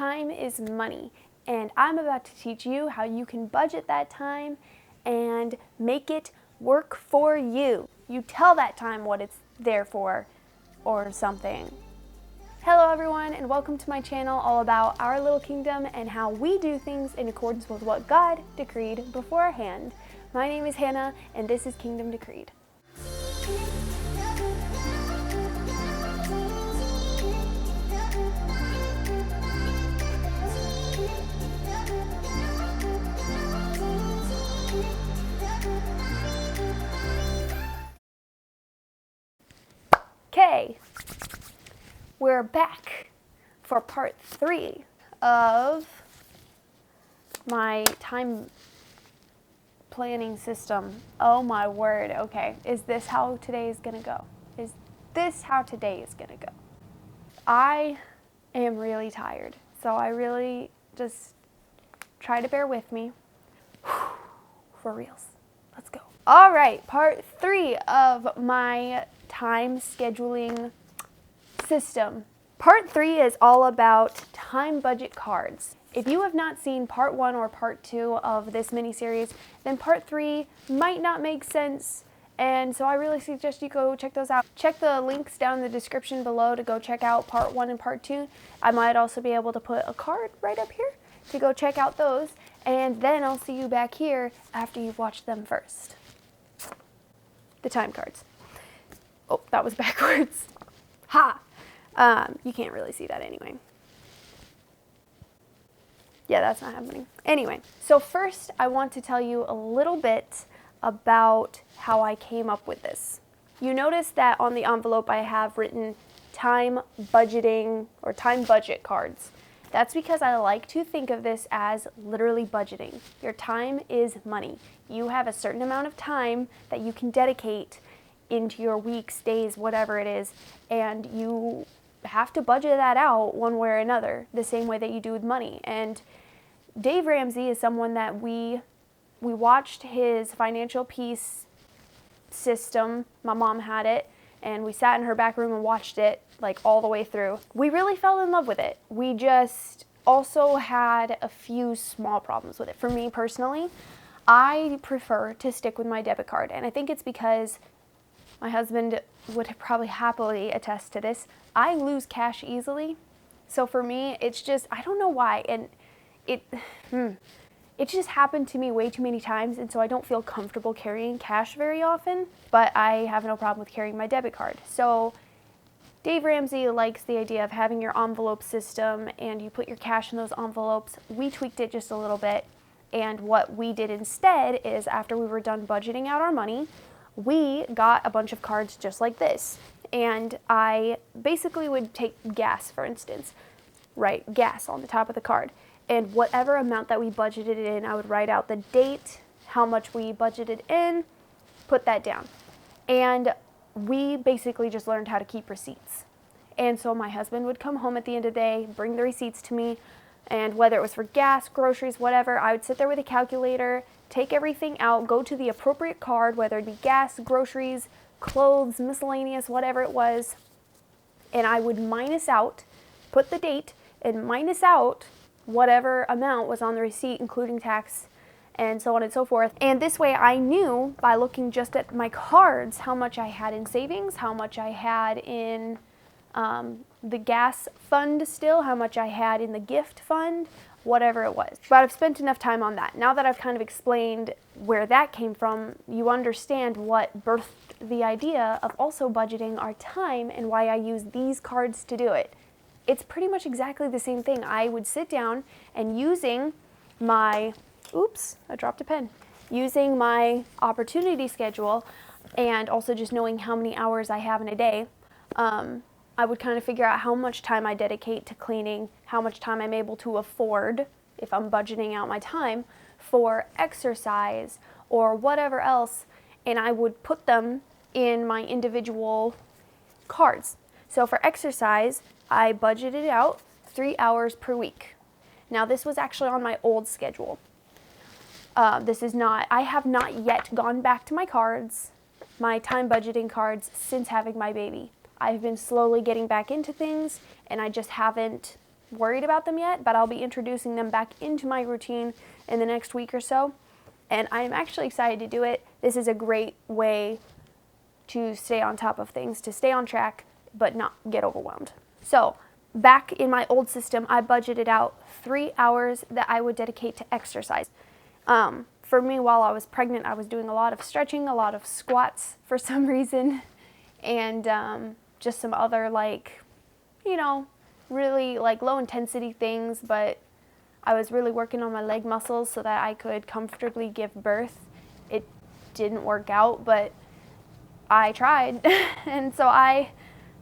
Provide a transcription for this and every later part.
Time is money, and I'm about to teach you how you can budget that time and make it work for you. You tell that time what it's there for or something. Hello everyone, and welcome to my channel all about our little kingdom and how we do things in accordance with what God decreed beforehand. My name is Hannah, and this is Kingdom Decreed. Okay, we're back for part 3 of my time planning system. Oh my word, okay. Is this how today is gonna go? Is this how today is gonna go? I am really tired, so I really just try to bear with me. For reals. Let's go. All right, part 3 of my time scheduling system. Part 3 is all about time budget cards. If you have not seen part 1 or part 2 of this mini-series, then part 3 might not make sense, and so I really suggest you go check those out. Check the links down in the description below to go check out part 1 and part 2. I might also be able to put a card right up here to go check out those, and then I'll see you back here after you've watched them first. The time cards. Oh, that was backwards. Ha! You can't really see that anyway. Yeah, that's not happening. Anyway, so first I want to tell you a little bit about how I came up with this. You notice that on the envelope I have written time budgeting or time budget cards. That's because I like to think of this as literally budgeting. Your time is money. You have a certain amount of time that you can dedicate into your weeks, days, whatever it is, and you have to budget that out one way or another, the same way that you do with money. And Dave Ramsey is someone that we watched his financial peace system. My mom had it, and we sat in her back room and watched it like all the way through. We really fell in love with it. We just also had a few small problems with it. For me personally, I prefer to stick with my debit card, and I think it's because my husband would probably happily attest to this. I lose cash easily. So for me, it's just, I don't know why. And it just happened to me way too many times. And so I don't feel comfortable carrying cash very often, but I have no problem with carrying my debit card. So Dave Ramsey likes the idea of having your envelope system and you put your cash in those envelopes. We tweaked it just a little bit. And what we did instead is after we were done budgeting out our money, we got a bunch of cards just like this. And I basically would take gas, for instance, write gas on the top of the card. And whatever amount that we budgeted in, I would write out the date, how much we budgeted in, put that down. And we basically just learned how to keep receipts. And so my husband would come home at the end of the day, bring the receipts to me, and whether it was for gas, groceries, whatever, I would sit there with a calculator, take everything out, go to the appropriate card, whether it be gas, groceries, clothes, miscellaneous, whatever it was, and I would minus out, put the date, and minus out whatever amount was on the receipt, including tax, and so on and so forth. And this way I knew by looking just at my cards how much I had in savings, how much I had in the gas fund still, how much I had in the gift fund, whatever it was. But I've spent enough time on that. Now that I've kind of explained where that came from, you understand what birthed the idea of also budgeting our time and why I use these cards to do it. It's pretty much exactly the same thing. I would sit down and using my, oops, I dropped a pen. Using my opportunity schedule and also just knowing how many hours I have in a day, I would kind of figure out how much time I dedicate to cleaning, how much time I'm able to afford, if I'm budgeting out my time, for exercise or whatever else, and I would put them in my individual cards. So for exercise, I budgeted out 3 hours per week. Now this was actually on my old schedule. This is not, I have not yet gone back to my cards, my time budgeting cards, since having my baby. I've been slowly getting back into things, and I just haven't worried about them yet, but I'll be introducing them back into my routine in the next week or so. And I'm actually excited to do it. This is a great way to stay on top of things, to stay on track, but not get overwhelmed. So back in my old system, I budgeted out 3 hours that I would dedicate to exercise. For me, while I was pregnant, I was doing a lot of stretching, a lot of squats for some reason, and just some other really low intensity things, but I was really working on my leg muscles so that I could comfortably give birth. It didn't work out, but I tried. And so I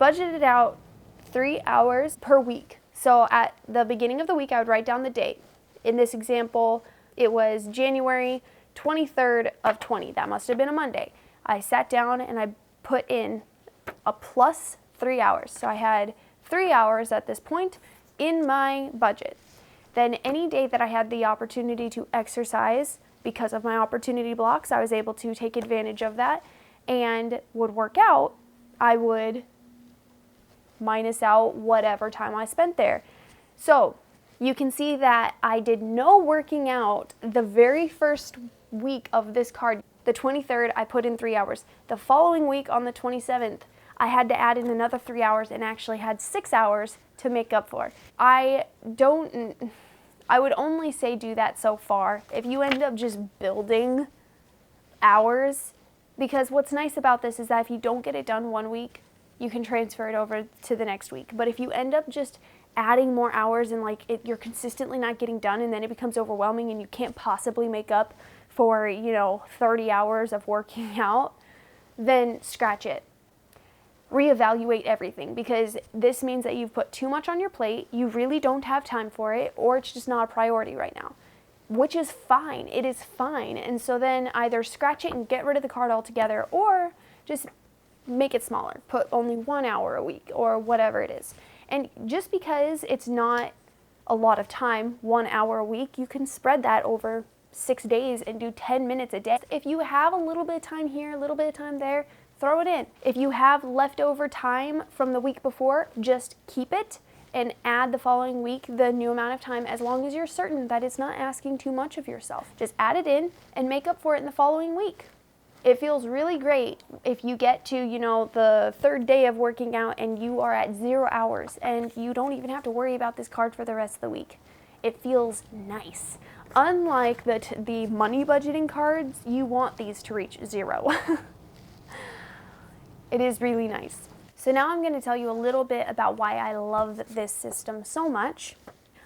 budgeted out 3 hours per week. So at the beginning of the week, I would write down the date. In this example, it was January 23rd of 20. That must have been a Monday. I sat down and I put in a plus 3 hours. So I had 3 hours at this point in my budget. Then any day that I had the opportunity to exercise because of my opportunity blocks, I was able to take advantage of that and would work out. I would minus out whatever time I spent there. So you can see that I did no working out the very first week of this card. The 23rd, I put in 3 hours. The following week on the 27th, I had to add in another 3 hours and actually had 6 hours to make up for. I would only say do that so far. If you end up just building hours, because what's nice about this is that if you don't get it done one week, you can transfer it over to the next week. But if you end up just adding more hours and you're consistently not getting done, and then it becomes overwhelming and you can't possibly make up for 30 hours of working out, then scratch it. Reevaluate everything, because this means that you've put too much on your plate, you really don't have time for it, or it's just not a priority right now, which is fine. It is fine. And so then either scratch it and get rid of the card altogether, or just make it smaller. Put only 1 hour a week or whatever it is. And just because it's not a lot of time, 1 hour a week, you can spread that over 6 days and do 10 minutes a day. If you have a little bit of time here, a little bit of time there, throw it in. If you have leftover time from the week before, just keep it and add the following week the new amount of time, as long as you're certain that it's not asking too much of yourself. Just add it in and make up for it in the following week. It feels really great if you get to, the third day of working out and you are at 0 hours and you don't even have to worry about this card for the rest of the week. It feels nice. Unlike the money budgeting cards, you want these to reach 0. It is really nice. So now I'm going to tell you a little bit about why I love this system so much.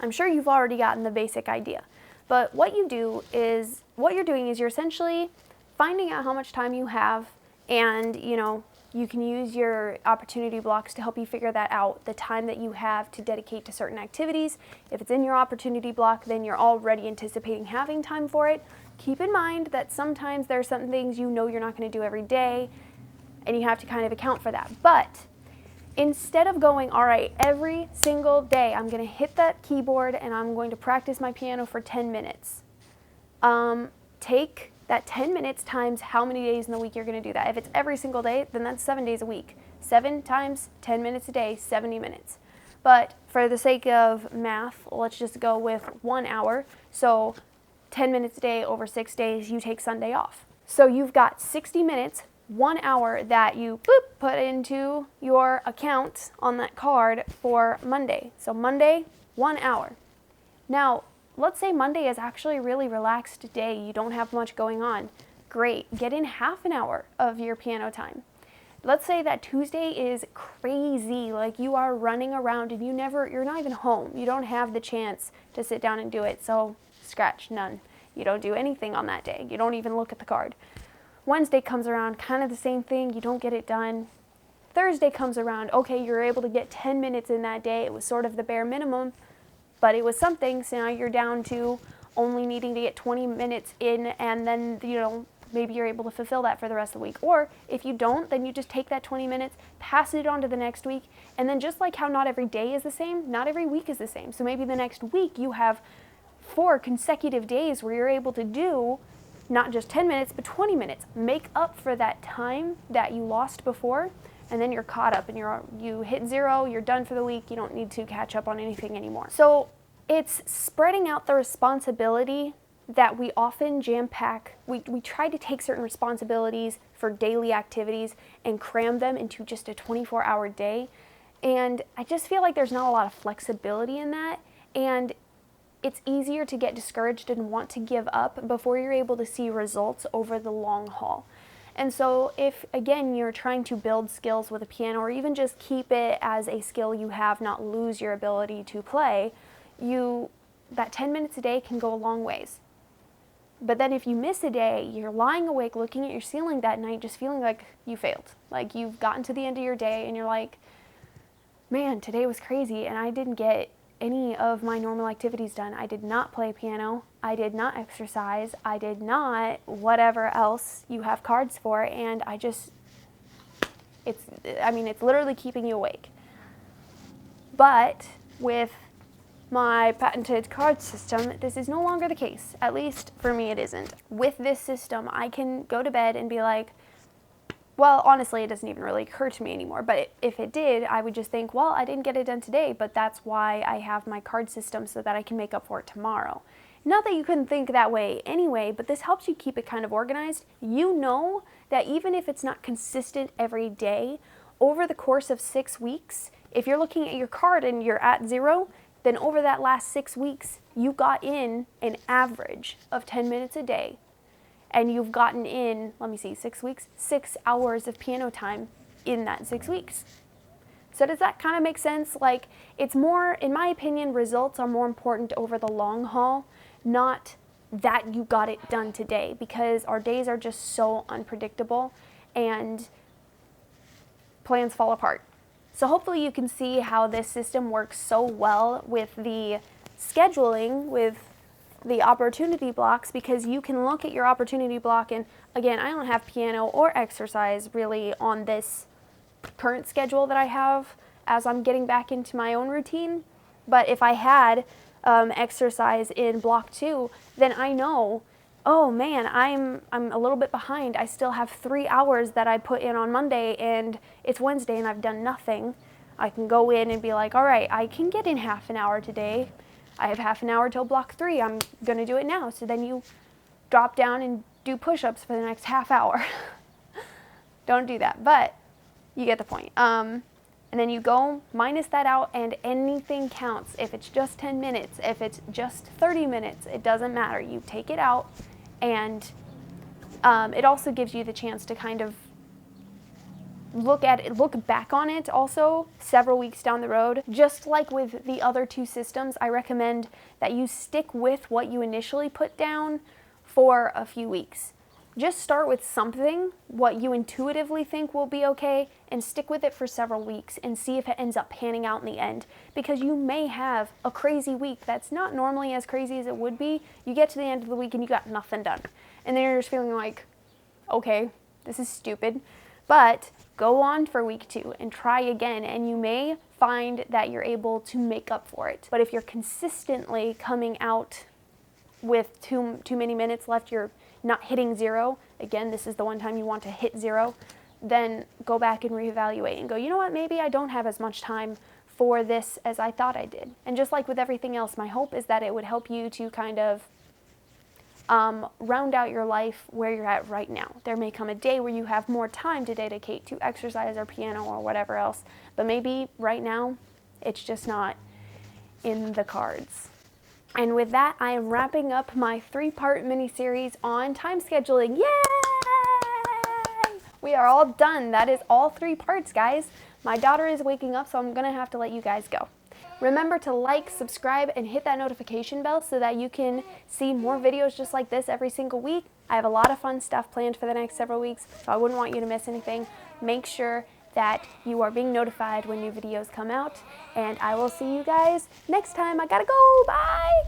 I'm sure you've already gotten the basic idea, but what you're doing is you're essentially finding out how much time you have, and you can use your opportunity blocks to help you figure that out, the time that you have to dedicate to certain activities. If it's in your opportunity block, then you're already anticipating having time for it. Keep in mind that sometimes there are some things you're not going to do every day, and you have to kind of account for that. But instead of going, all right, every single day I'm going to hit that keyboard and I'm going to practice my piano for 10 minutes, take that 10 minutes times how many days in the week you're going to do that. If it's every single day, then that's 7 days a week. 7 times 10 minutes a day, 70 minutes. But for the sake of math, let's just go with 1 hour. So 10 minutes a day over 6 days, you take Sunday off. So you've got 60 minutes, 1 hour that you put into your account on that card for Monday. So Monday, 1 hour. Now, let's say Monday is actually a really relaxed day. You don't have much going on. Great. Get in half an hour of your piano time. Let's say that Tuesday is crazy, like you are running around and you're not even home. You don't have the chance to sit down and do it. So scratch, none. You don't do anything on that day. You don't even look at the card. Wednesday comes around, kind of the same thing. You don't get it done. Thursday comes around. Okay, you're able to get 10 minutes in that day. It was sort of the bare minimum, but it was something. So now you're down to only needing to get 20 minutes in, and then, maybe you're able to fulfill that for the rest of the week. Or if you don't, then you just take that 20 minutes, pass it on to the next week, and then just like how not every day is the same, not every week is the same. So maybe the next week you have 4 consecutive days where you're able to do not just 10 minutes, but 20 minutes. Make up for that time that you lost before, and then you're caught up and you hit 0, you're done for the week, you don't need to catch up on anything anymore. So it's spreading out the responsibility that we often jam pack. We try to take certain responsibilities for daily activities and cram them into just a 24-hour day. And I just feel like there's not a lot of flexibility in that. And it's easier to get discouraged and want to give up before you're able to see results over the long haul. And so if, again, you're trying to build skills with a piano, or even just keep it as a skill you have, not lose your ability to play, that 10 minutes a day can go a long ways. But then if you miss a day, you're lying awake looking at your ceiling that night just feeling like you failed. Like you've gotten to the end of your day and you're like, man, today was crazy and I didn't get any of my normal activities done. I did not play piano. I did not exercise. I did not whatever else you have cards for. And it's literally keeping you awake. But with my patented card system, this is no longer the case. At least for me, it isn't. With this system, I can go to bed and be like, well, honestly, it doesn't even really occur to me anymore. But if it did, I would just think, well, I didn't get it done today, but that's why I have my card system so that I can make up for it tomorrow. Not that you couldn't think that way anyway, but this helps you keep it kind of organized. You know that even if it's not consistent every day, over the course of 6 weeks, if you're looking at your card and you're at 0, then over that last 6 weeks, you got in an average of 10 minutes a day. And you've gotten in, 6 weeks, 6 hours of piano time in that 6 weeks. So does that kind of make sense? Like, it's more, in my opinion, results are more important over the long haul, not that you got it done today, because our days are just so unpredictable and plans fall apart. So hopefully you can see how this system works so well with the scheduling, with the opportunity blocks, because you can look at your opportunity block, and again, I don't have piano or exercise really on this current schedule that I have as I'm getting back into my own routine. But if I had exercise in block 2, then I know, oh man, I'm a little bit behind. I still have 3 hours that I put in on Monday and it's Wednesday and I've done nothing. I can go in and be like, all right, I can get in half an hour today. I have half an hour till block 3. I'm going to do it now. So then you drop down and do push-ups for the next half hour. Don't do that, but you get the point. And then you go minus that out and anything counts. If it's just 10 minutes, if it's just 30 minutes, it doesn't matter. You take it out, and it also gives you the chance to kind of look back on it also several weeks down the road. Just like with the other 2 systems, I recommend that you stick with what you initially put down for a few weeks. Just start with something, what you intuitively think will be okay, and stick with it for several weeks and see if it ends up panning out in the end. Because you may have a crazy week that's not normally as crazy as it would be. You get to the end of the week and you got nothing done. And then you're just feeling like, okay, this is stupid. But go on for week 2 and try again, and you may find that you're able to make up for it. But if you're consistently coming out with too many minutes left, you're not hitting 0, again, this is the one time you want to hit 0, then go back and reevaluate and go, you know what, maybe I don't have as much time for this as I thought I did. And just like with everything else, my hope is that it would help you to kind of round out your life where you're at right now. There may come a day where you have more time to dedicate to exercise or piano or whatever else, but maybe right now it's just not in the cards. And with that, I am wrapping up my 3-part mini-series on time scheduling. Yay! We are all done. That is all 3 parts, guys. My daughter is waking up, so I'm going to have to let you guys go. Remember to like, subscribe, and hit that notification bell so that you can see more videos just like this every single week. I have a lot of fun stuff planned for the next several weeks, so I wouldn't want you to miss anything. Make sure that you are being notified when new videos come out, and I will see you guys next time. I gotta go. Bye!